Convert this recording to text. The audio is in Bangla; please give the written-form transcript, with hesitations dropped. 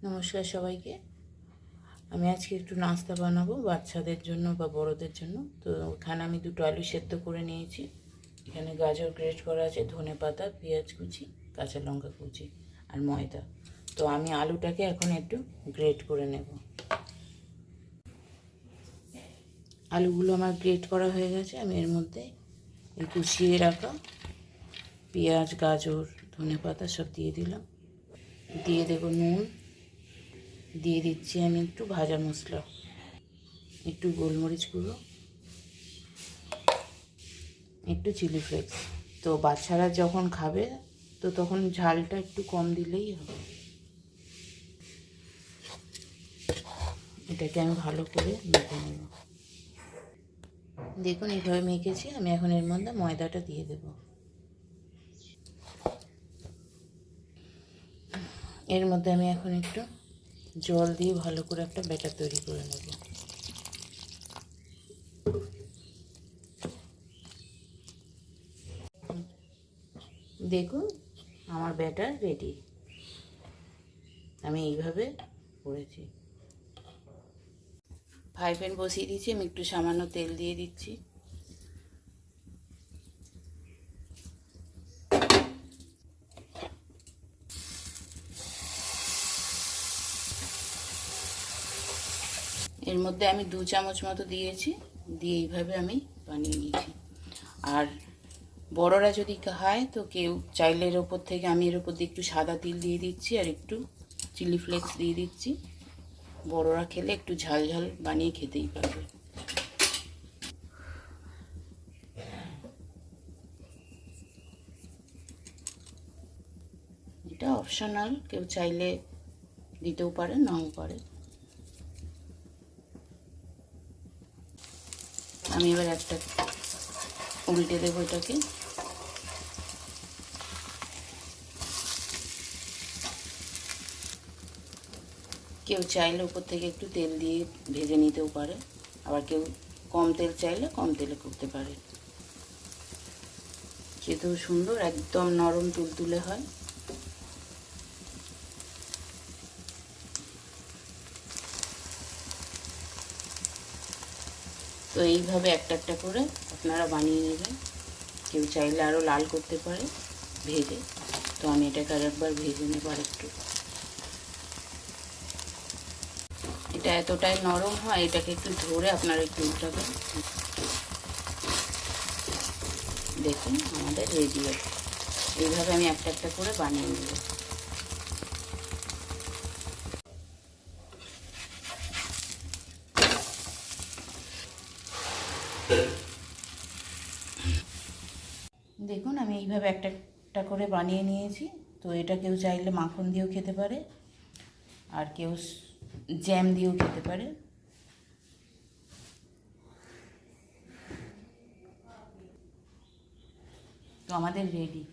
নমস্কার সবাইকে। আমি আজকে একটু নাস্তা বানাবো বাচ্চাদের জন্য বা বড়দের জন্য। তো ওখানে আমি দুটো আলু সেদ্ধ করে নিয়েছি। এখানে গাজর গ্রেট করা আছে, ধনেপাতা, পেঁয়াজ কুচি, কাঁচা লঙ্কা কুচি আর ময়দা। তো আমি আলুটাকে এখন একটু গ্রেট করে নেব। আলুগুলো আমার গ্রেট করা হয়ে গেছে। আমি এর মধ্যে এই কুচিয়ে রাখা পেঁয়াজ, গাজর, ধনেপাতা সব দিয়ে দিলাম। দিয়ে দেবো নুন, দিয়ে দিচ্ছি আমি একটু ভাজা মশলা, একটু গোলমরিচ গুঁড়ো, একটু চিলি ফ্লেক্স। তো বাচ্চারা যখন খাবে তো তখন ঝালটা একটু কম দিলেই হবে। এটাকে আমি ভালো করে মেখে নেব। দেখুন এইভাবে মেখেছি। আমি এখন এর মধ্যে ময়দাটা দিয়ে দেব। এর মধ্যে আমি এখন একটু জল দিয়ে ভালো করে একটা ব্যাটার তৈরি করে নেব। দেখুন আমার ব্যাটার রেডি। আমি এইভাবে করেছি। ফ্রাই প্যান বসিয়ে দিচ্ছি। আমি একটু সামান্য তেল দিয়ে দিচ্ছি। এর মধ্যে আমি 2 চামচ মতো দিয়েছি, দিয়ে এইভাবে আমি বানিয়ে নিয়েছি। আর বড়রা যদি খায় তো কেউ চাইলে এর ওপর থেকে আমি এর ওপর দিয়ে একটু সাদা তিল দিয়ে দিচ্ছি আর একটু চিলি ফ্লেক্স দিয়ে দিচ্ছি। বড়রা খেলে একটু ঝাল ঝাল বানিয়ে খেতেই পারবে। এটা অপশনাল, কেউ চাইলে দিতেও পারে, নাও পারে। আমি এবার একটা উল্টে দেবো এটাকে। কেউ চাইলে উপর থেকে একটু তেল দিয়ে ভেজে নিতেও পারে, আবার কেউ কম তেল চাইলে কম তেলে করতে পারে। খেতেও সুন্দর, একদম নরম তুলতুলে হয়। তো এইভাবে একটা একটা করে আপনারা বানিয়ে নেবেন। কেউ চাইলে আরও লাল করতে পারে ভেজে। তো আমি এটাকে আর একবার ভেজে নেব আর একটু। এটা এতটাই নরম হয়, এটাকে একটু ধরে আপনারা একটু উল্টাবেন। দেখুন আমাদের রেডি আছে। এইভাবে আমি একটা একটা করে বানিয়ে নেব। দেখুন আমি এইভাবে একটা একটা করে বানিয়ে নিয়েছি। তো এটা কেউ চাইলে মাখন দিয়েও খেতে পারে, আর কেউ জ্যাম দিয়েও খেতে পারে। তো আমাদের রেডি।